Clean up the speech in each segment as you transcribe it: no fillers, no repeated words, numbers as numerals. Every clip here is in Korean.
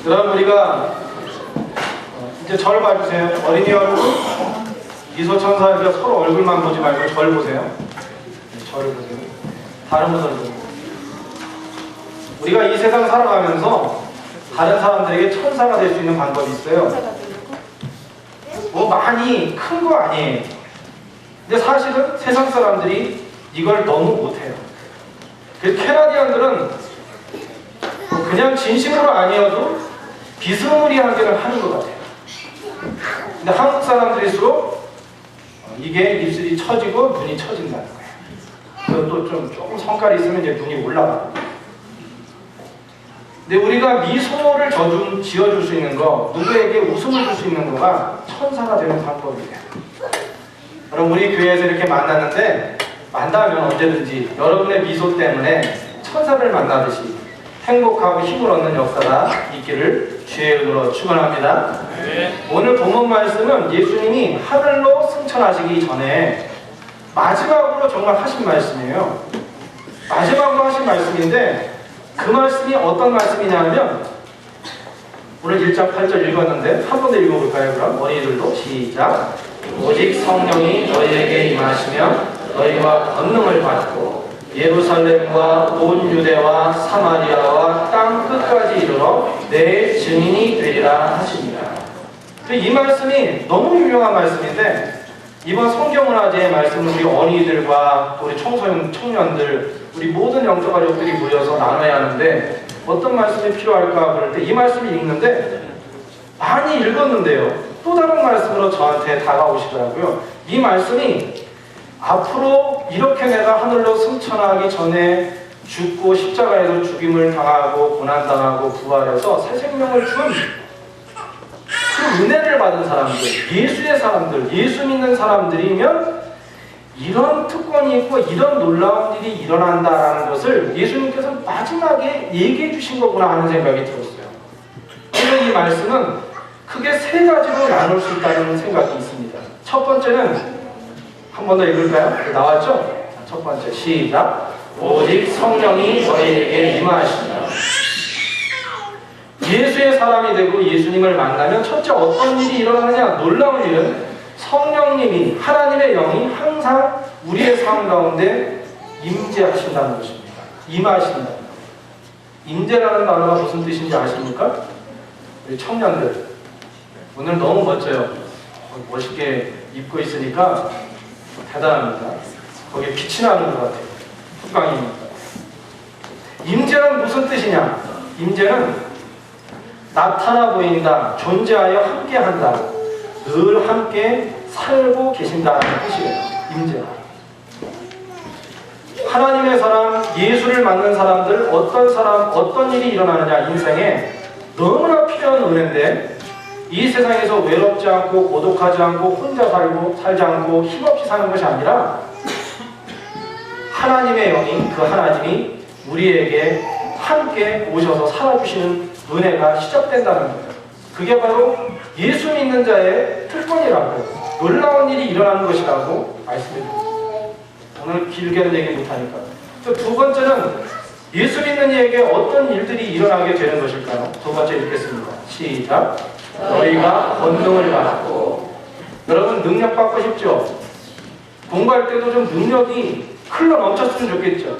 여러분 우리가 이제 절 봐주세요. 어린이 얼굴 미소천사니까 서로 얼굴만 보지 말고 절 보세요. 절을 보세요. 다른 분들도 우리가 이 세상 살아가면서 다른 사람들에게 천사가 될 수 있는 방법이 있어요. 뭐 많이 큰 거 아니에요. 근데 사실은 세상 사람들이 이걸 너무 못해요. 그래서 캐나디안들은 그냥 진심으로 아니어도 비스무리하게는 하는 것 같아요. 근데 한국 사람들일수록 이게 입술이 처지고 눈이 처진다는 거예요. 그리고 또 조금 성깔이 있으면 이제 눈이 올라가요. 근데 우리가 미소를 지어줄 수 있는 거, 누구에게 웃음을 줄 수 있는 거가 천사가 되는 방법이에요. 그럼 우리 교회에서 이렇게 만났는데 만나면 언제든지 여러분의 미소 때문에 천사를 만나듯이 행복하고 힘을 얻는 역사가 있기를 주의 이름으로 축원합니다. 오늘 본문 말씀은 예수님이 하늘로 승천하시기 전에 마지막으로 정말 하신 말씀이에요. 마지막으로 하신 말씀인데 그 말씀이 어떤 말씀이냐면 오늘 1장 8절 읽었는데 한 번 더 읽어볼까요? 그럼 어린이들도 시작. 오직 성령이 너희에게 임하시면 너희가 권능을 받고 예루살렘과 온 유대와 사마리아와 땅 끝까지 이르러 내 증인이 되리라 하십니다. 이 말씀이 너무 유명한 말씀인데 이번 성경문화제의 말씀은 우리 어린이들과 우리 청년들 우리 모든 영적 가족들이 모여서 나눠야 하는데 어떤 말씀이 필요할까 그럴 때 이 말씀을 읽는데 많이 읽었는데요. 또 다른 말씀으로 저한테 다가오시더라고요. 이 말씀이 앞으로 이렇게 내가 하늘로 승천하기 전에 죽고 십자가에서 죽임을 당하고 고난당하고 부활해서 새 생명을 준 그 은혜를 받은 사람들, 예수의 사람들, 예수 믿는 사람들이면 이런 특권이 있고 이런 놀라운 일이 일어난다라는 것을 예수님께서 마지막에 얘기해 주신 거구나 하는 생각이 들었어요. 그래서 이 말씀은 크게 세 가지로 나눌 수 있다는 생각이 있습니다. 첫 번째는 한 번 더 읽을까요? 나왔죠? 첫 번째 시작. 오직 성령이 너희에게 임하시니라. 예수의 사람이 되고 예수님을 만나면 첫째 어떤 일이 일어나느냐? 놀라운 일은 성령님이 하나님의 영이 항상 우리의 삶 가운데 임재하신다는 것입니다. 임하신다. 임재라는 단어가 무슨 뜻인지 아십니까? 우리 청년들 오늘 너무 멋져요. 멋있게 입고 있으니까 대단합니다. 거기에 빛이 나는 것 같아요. 국방입니다. 임재는 무슨 뜻이냐? 임재는 나타나 보인다, 존재하여 함께한다, 늘 함께 살고 계신다는 뜻이에요. 임재가. 하나님의 사람, 예수를 만난 사람들, 어떤 일이 일어나느냐? 인생에 너무나 필요한 은혜인데 이 세상에서 외롭지 않고 고독하지 않고 혼자 살지 않고 힘없이 사는 것이 아니라 하나님의 영이 그 하나님이 우리에게 함께 오셔서 살아주시는 은혜가 시작된다는 거예요. 그게 바로 예수 믿는 자의 특권이라고 놀라운 일이 일어나는 것이라고 말씀드립니다. 오늘 길게는 얘기 못하니까. 또 두 번째는 예수 믿는 이에게 어떤 일들이 일어나게 되는 것일까요? 두 번째 읽겠습니다. 시작. 너희가 권능을 받고. 여러분 능력 받고 싶죠? 공부할 때도 좀 능력이 흘러 넘쳤으면 좋겠죠?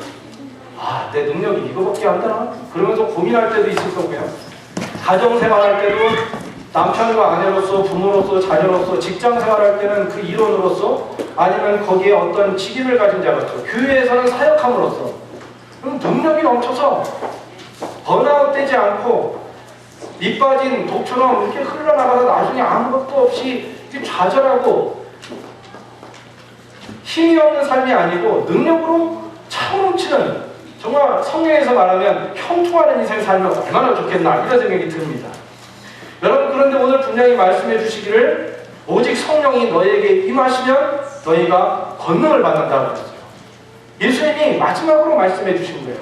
아, 내 능력이 이거밖에 안 되나? 그러면서 고민할 때도 있을 거고요. 가정생활할 때도 남편과 아내로서, 부모로서, 자녀로서, 직장생활할 때는 그 일원으로서 아니면 거기에 어떤 직임을 가진 자로서 교회에서는 사역함으로써 능력이 넘쳐서 번아웃 되지 않고 밑 빠진 독처럼 이렇게 흘러나가서 나중에 아무것도 없이 좌절하고 힘이 없는 삶이 아니고 능력으로 차넘치는 정말 성경에서 말하면 형통하는 인생 살면 얼마나 좋겠나 이런 생각이 듭니다. 여러분 그런데 오늘 분명히 말씀해 주시기를 오직 성령이 너희에게 임하시면 너희가 권능을 받는다고 했어요. 예수님이 마지막으로 말씀해 주신 거예요.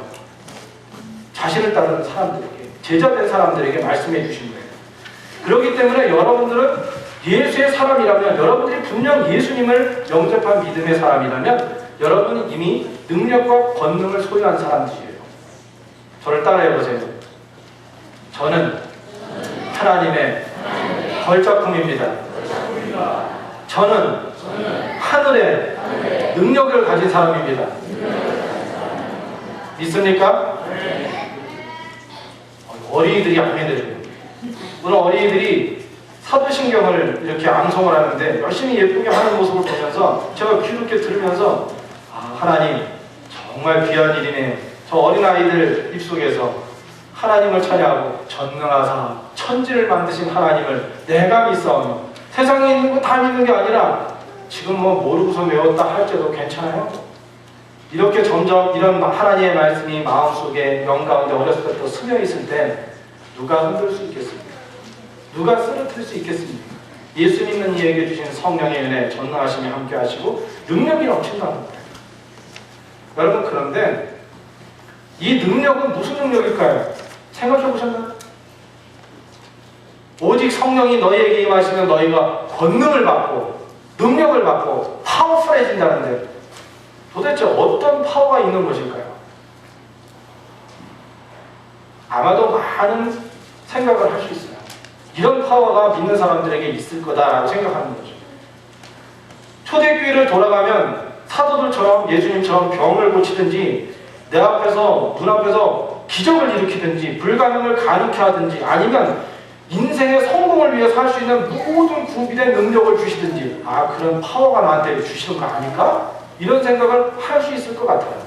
자신을 따르는 사람들에게, 제자된 사람들에게 말씀해 주신 거예요. 그렇기 때문에 여러분들은 예수의 사람이라면, 여러분들이 분명 예수님을 영접한 믿음의 사람이라면 여러분은 이미 능력과 권능을 소유한 사람들이에요. 저를 따라해 보세요. 저는 하나님의 걸작품입니다. 저는 하늘의 능력을 가진 사람입니다. 믿습니까? 어린이들이 아멘을. 오늘 어린이들이 사도신경을 이렇게 암송을 하는데 열심히 예쁘게 하는 모습을 보면서 제가 귀 이렇게 들으면서 하나님 정말 귀한 일이네. 저 어린아이들 입속에서 하나님을 찬양하고 전능하사 천지를 만드신 하나님을 내가 믿사오며 세상에 있는 거 다 믿는 게 아니라 지금 뭐 모르고서 외웠다 할지도 괜찮아요. 이렇게 점점 이런 하나님의 말씀이 마음속에 명 가운데 어렸을 때부터 스며 있을 때 누가 흔들 수 있겠습니까? 누가 쓰러뜨릴 수 있겠습니까? 예수 믿는 이에게 주신 성령의 은혜 전능하심이 함께 하시고 능력이 넘친다는 거예요. 여러분, 그런데 이 능력은 무슨 능력일까요? 생각해 보셨나요? 오직 성령이 너희에게 임하시면 너희가 권능을 받고 능력을 받고 파워풀해진다는데 도대체 어떤 파워가 있는 것일까요? 아마도 많은 생각을 할 수 있어요. 이런 파워가 믿는 사람들에게 있을 거다라고 생각하는 거죠. 초대교회를 돌아가면 사도들처럼 예수님처럼 병을 고치든지 내 앞에서 눈앞에서 기적을 일으키든지 불가능을 가능케 하든지 아니면 인생의 성공을 위해 살 수 있는 모든 구비된 능력을 주시든지 그런 파워가 나한테 주시는 거 아닐까? 이런 생각을 할 수 있을 것 같아요.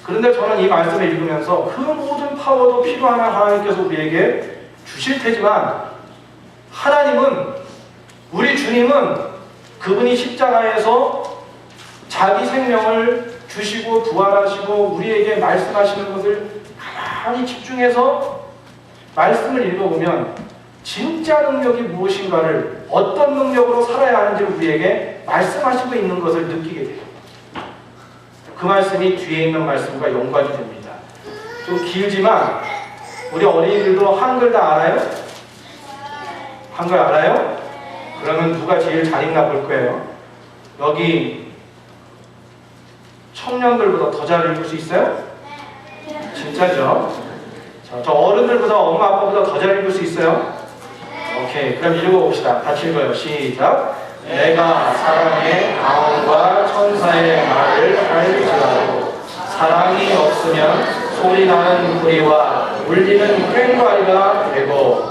그런데 저는 이 말씀을 읽으면서 그 모든 파워도 필요한 하나님께서 우리에게 주실 테지만 하나님은 우리 주님은 그분이 십자가에서 자기 생명을 주시고 부활하시고 우리에게 말씀하시는 것을 가만히 집중해서 말씀을 읽어보면 진짜 능력이 무엇인가를 어떤 능력으로 살아야 하는지를 우리에게 말씀하시고 있는 것을 느끼게 돼요. 그 말씀이 뒤에 있는 말씀과 연관이 됩니다. 좀 길지만 우리 어린이들도 한글 다 알아요? 한글 알아요? 그러면 누가 제일 잘 읽나 볼 거예요. 여기 청년들보다 더 잘 읽을 수 있어요? 진짜죠? 자, 저 어른들보다 엄마 아빠보다 더 잘 읽을 수 있어요? 오케이, 그럼 읽어봅시다. 같이 읽어요. 시작. 내가 사랑의 가언과 천사의 말을 알지라도 사랑이 없으면 소리나는 소리와 울리는 꽹과리가 되고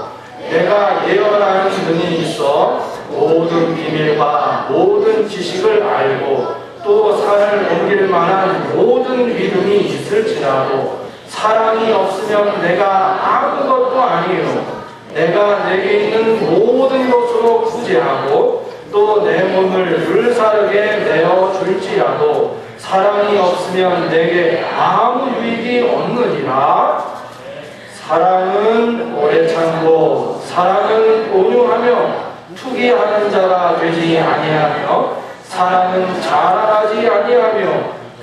내가 예언하는 능이 있어 모든 비밀과 모든 지식을 알고 또 산을 옮길 만한 모든 믿음이 있을지라도 사랑이 없으면 내가 아무것도 아니요 내가 내게 있는 모든 것으로 구제하고 또 내 몸을 불사르게 내어 줄지라도 사랑이 없으면 내게 아무 유익이 없느니라. 사랑은 오래 참고 사랑은 온유하며 투기하는 자가 되지 아니하며 사랑은 자랑하지 아니하며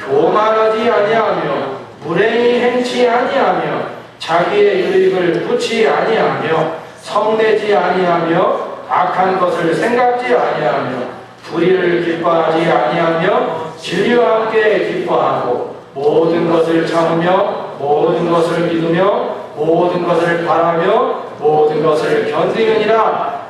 교만하지 아니하며 불행히 행치 아니하며 자기의 유익을 붙이 아니하며 성내지 아니하며 악한 것을 생각지 아니하며 불의를 기뻐하지 아니하며 진리와 함께 기뻐하고 모든 것을 참으며 모든 것을 믿으며 모든 것을 바라며 모든 것을 견디느니라.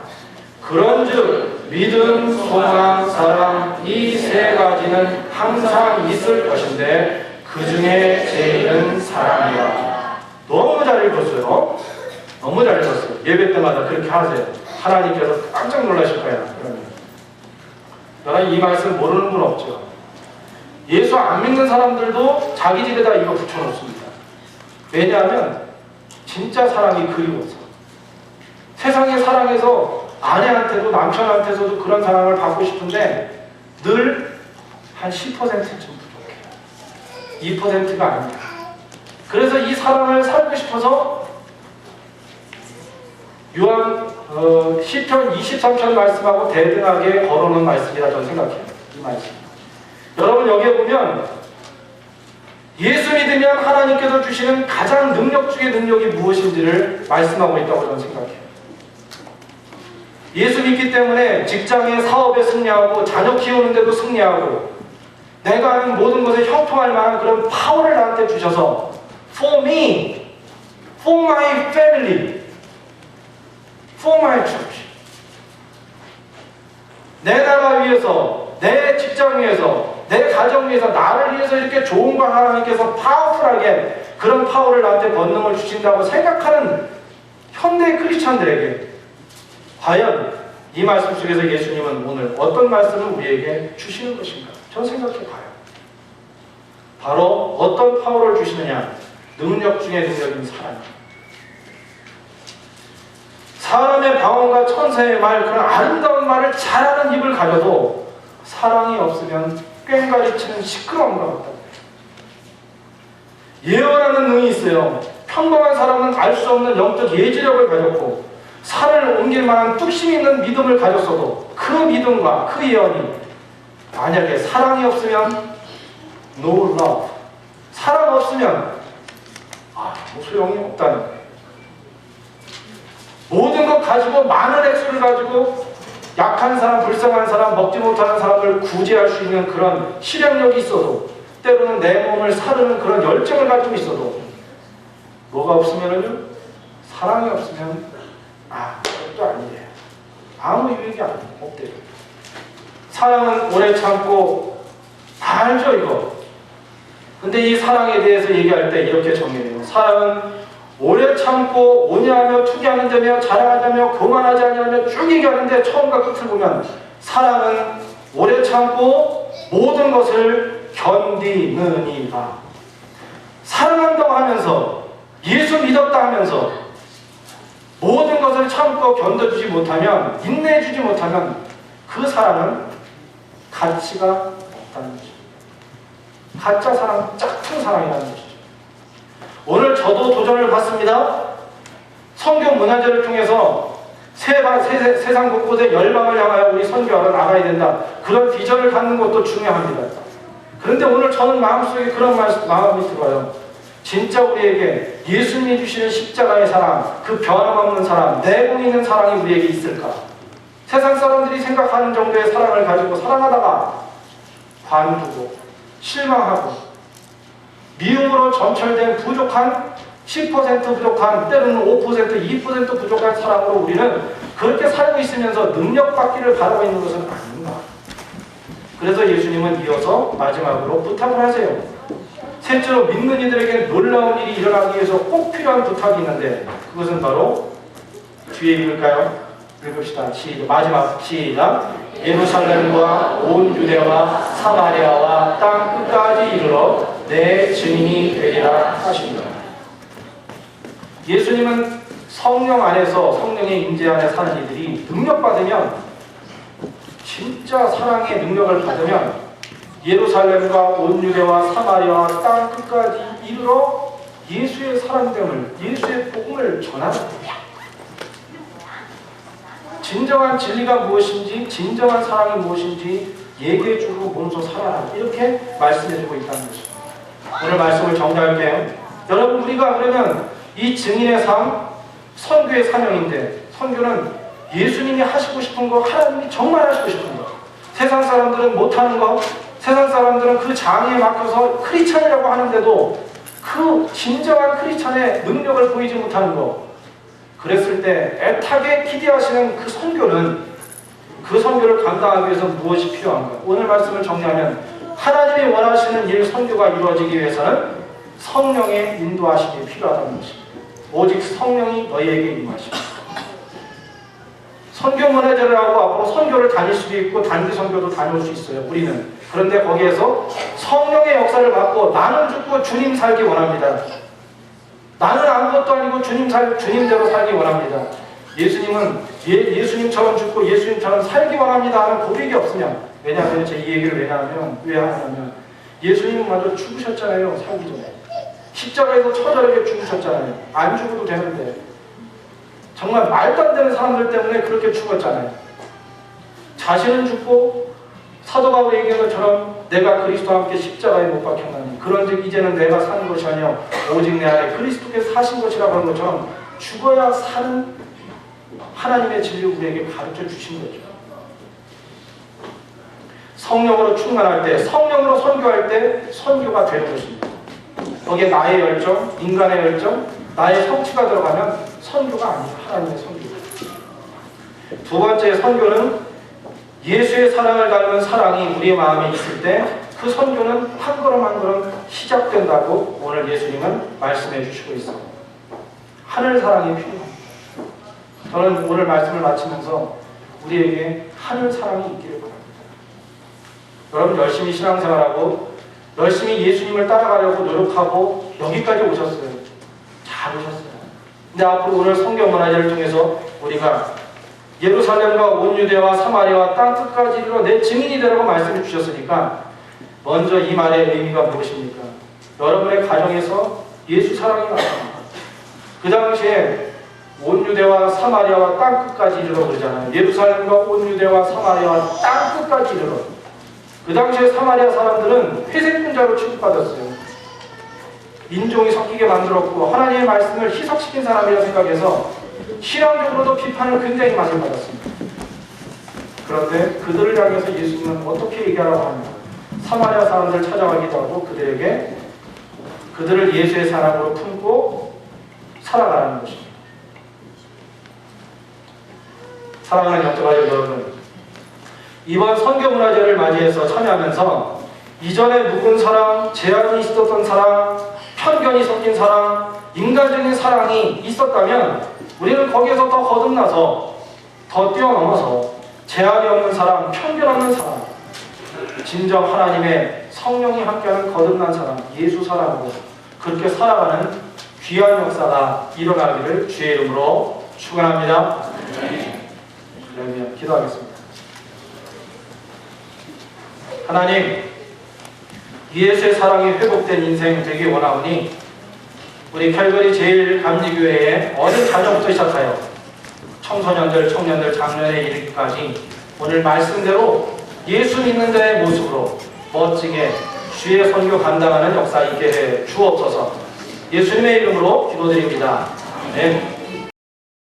그런즉 믿음, 소망, 사랑 이 세 가지는 항상 있을 것인데 그 중에 제일은 사랑이라. 너무 잘 읽었어요. 너무 잘 읽었어요. 예배 때마다 그렇게 하세요. 하나님께서 깜짝 놀라실 거야. 여러분 이 말씀 모르는 분 없죠. 예수 안 믿는 사람들도 자기 집에다 이거 붙여놓습니다. 왜냐하면 진짜 사랑이 그리워서. 세상의 사랑에서 아내한테도 남편한테서도 그런 사랑을 받고 싶은데 늘 한 10%쯤 부족해요. 2%가 아니야. 그래서 이 사랑을 살고 싶어서 요한 시편 23편 말씀하고 대등하게 걸어놓은 말씀이라 저는 생각해요. 이 말씀. 여러분 여기에 보면 예수 믿으면 하나님께서 주시는 가장 능력 중의 능력이 무엇인지를 말씀하고 있다고 저는 생각해요. 예수 믿기 때문에 직장에 사업에 승리하고 자녀 키우는데도 승리하고 내가 하는 모든 것에 형통할 만한 그런 파워를 나한테 주셔서 For me, for my family for my church. 내 나라 위해서, 내 직장 위해서, 내 가정 위해서, 나를 위해서 이렇게 좋은 걸 하나님께서 파워풀하게 그런 파워를 나한테 권능을 주신다고 생각하는 현대 크리스찬들에게 과연 이 말씀 속에서 예수님은 오늘 어떤 말씀을 우리에게 주시는 것인가? 저는 생각해 봐요. 바로 어떤 파워를 주시느냐? 능력 중에 능력인 사랑. 사람의 방언과 천사의 말, 그런 아름다운 말을 잘하는 입을 가져도 사랑이 없으면 꽹가리치는 시끄러운 것 같다. 예언하는 능이 있어요. 평범한 사람은 알 수 없는 영적 예지력을 가졌고 산을 옮길 만한 뚝심 있는 믿음을 가졌어도 그 믿음과 그 예언이 만약에 사랑이 없으면 no love, 사랑 없으면 소용이 없다는 거예요. 모든 것 가지고 많은 액수를 가지고 약한 사람, 불쌍한 사람, 먹지 못하는 사람을 구제할 수 있는 그런 실행력이 있어도 때로는 내 몸을 사르는 그런 열정을 가지고 있어도 뭐가 없으면은요? 사랑이 없으면 그것도 아니래요. 아무 유익이 없대요. 사랑은 오래 참고 다 알죠 이거. 근데 이 사랑에 대해서 얘기할 때 이렇게 정의해요. 사랑은 오래 참고 온유하며 투기하는 자며 자랑하자며 교만하지 않으며 쭉 얘기하는데 처음과 끝을 보면 사랑은 오래 참고 모든 것을 견디느니라. 사랑한다고 하면서 예수 믿었다 하면서 모든 것을 참고 견뎌주지 못하면, 인내해주지 못하면 그 사랑은 가치가 없다는 것이죠. 가짜 사랑, 짝퉁 사랑이라는 것이죠. 오늘 저도 도전을 받습니다. 선교 문화제를 통해서 세상 곳곳에 열방을 향하여 우리 선교하러 나가야 된다. 그런 비전을 갖는 것도 중요합니다. 그런데 오늘 저는 마음속에 그런 마음이 들어요. 진짜 우리에게 예수님이 주시는 십자가의 사랑, 그 변함없는 사랑, 내공 있는 사랑이 우리에게 있을까? 세상 사람들이 생각하는 정도의 사랑을 가지고 사랑하다가 관두고 실망하고 미움으로 점철된 부족한 10% 부족한, 때로는 5%, 2% 부족한 사랑으로 우리는 그렇게 살고 있으면서 능력받기를 바라고 있는 것은 아닌가. 그래서 예수님은 이어서 마지막으로 부탁을 하세요. 셋째로 믿는 이들에게 놀라운 일이 일어나기 위해서 꼭 필요한 부탁이 있는데 그것은 바로 뒤에 읽을까요? 읽읍시다. 마지막 시작. 예루살렘과 온 유대와 사마리아와 땅 끝까지 이르러 내 증인이 되리라 하십니다. 예수님은 성령 안에서, 성령의 임재 안에 사는 이들이 능력받으면, 진짜 사랑의 능력을 받으면 예루살렘과 온 유대와 사마리아와 땅 끝까지 이르러 예수의 사랑됨을, 예수의 복음을 전하는 거예요. 진정한 진리가 무엇인지, 진정한 사랑이 무엇인지 얘기해주고 몸소 살아라, 이렇게 말씀해주고 있다는 것입니다. 오늘 말씀을 정리할게요. 여러분, 우리가 그러면 이 증인의 삶, 선교의 사명인데, 선교는 예수님이 하시고 싶은 거, 하나님이 정말 하시고 싶은 거, 세상 사람들은 못하는 거, 세상 사람들은 그 장애에 막혀서 크리스찬이라고 하는데도 그 진정한 크리스찬의 능력을 보이지 못하는 거, 그랬을 때 애타게 기대하시는 그 선교는, 그 선교를 감당하기 위해서 무엇이 필요한가? 오늘 말씀을 정리하면 하나님이 원하시는 일, 선교가 이루어지기 위해서는 성령의 인도하심이 필요하다는 것입니다. 오직 성령이 너희에게 임하십니다. 선교 문화제를 하고 앞으로 선교를 다닐 수도 있고 단기 선교도 다녀올 수 있어요, 우리는. 그런데 거기에서 성령의 역사를 받고 나는 죽고 주님 살기 원합니다. 나는 아무것도 아니고 주님대로 살기 원합니다. 예수님은 예수님처럼 죽고 예수님처럼 살기 원합니다 하는 고백이 없으면, 왜냐하면 제 이 얘기를 왜 하냐면 예수님은 마저 죽으셨잖아요. 살기 전에 십자가에서 처절하게 죽으셨잖아요. 안 죽어도 되는데 정말 말도 안 되는 사람들 때문에 그렇게 죽었잖아요. 자신은 죽고 사도 바울이 얘기한 것처럼 내가 그리스도와 함께 십자가에 못 박혔나니 그런즉 이제는 내가 사는 것이 아니요 오직 내 안에 그리스도께서 사신 것이라고 하는 것처럼 죽어야 사는 하나님의 진리를 우리에게 가르쳐 주신 거죠. 성령으로 충만할 때, 성령으로 선교할 때 선교가 되는 것입니다. 거기에 나의 열정, 인간의 열정, 나의 성취가 들어가면 선교가 아니고 하나님의 선교. 두 번째 선교는 예수의 사랑을 닮은 사랑이 우리의 마음에 있을 때 그 선교는 한 걸음 한 걸음 시작된다고 오늘 예수님은 말씀해 주시고 있습니다. 하늘 사랑이 필요합니다. 저는 오늘 말씀을 마치면서 우리에게 하늘 사랑이 있기를 바랍니다. 여러분 열심히 신앙생활하고 열심히 예수님을 따라가려고 노력하고 여기까지 오셨어요. 잘 오셨어요. 근데 앞으로 오늘 성경 문화제를 통해서 우리가 예루살렘과 온 유대와 사마리아와 땅 끝까지 이르러 내 증인이 되라고 말씀해 주셨으니까 먼저 이 말의 의미가 무엇입니까? 여러분의 가정에서 예수 사랑이 나타납니다. 그 당시에 온 유대와 사마리아와 땅 끝까지 이르러 그러잖아요. 예루살렘과 온 유대와 사마리아와 땅 끝까지 이르러. 그 당시에 사마리아 사람들은 회색분자로 취급받았어요. 인종이 섞이게 만들었고 하나님의 말씀을 희석시킨 사람이라 생각해서 신앙적으로도 비판을 굉장히 많이 받았습니다. 그런데 그들을 향해서 예수님은 어떻게 얘기하라고 합니까? 사마리아 사람들 찾아가기도 하고 그들을 예수의 사랑으로 품고 살아가라는 것입니다. 사랑하는 영적가족 여러분, 이번 선교문화제를 맞이해서 참여하면서 이전에 묵은 사랑, 제한이 있었던 사랑, 편견이 섞인 사랑, 인간적인 사랑이 있었다면 우리는 거기에서 더 거듭나서 더 뛰어넘어서 제한이 없는 사랑, 편견 없는 사랑, 진정 하나님의 성령이 함께하는 거듭난 사랑, 예수 사랑으로 그렇게 살아가는 귀한 역사가 일어나기를 주의 이름으로 축원합니다. 기도하겠습니다. 하나님, 예수의 사랑이 회복된 인생 되기 원하오니 우리 칼거리 제일감리교회의 어린 자녀부터 시작하여 청소년들, 청년들, 장년에 이르기까지 오늘 말씀대로 예수 믿는 자의 모습으로 멋지게 주의 선교 감당하는 역사 있게 해 주옵소서. 예수님의 이름으로 기도드립니다. 아멘.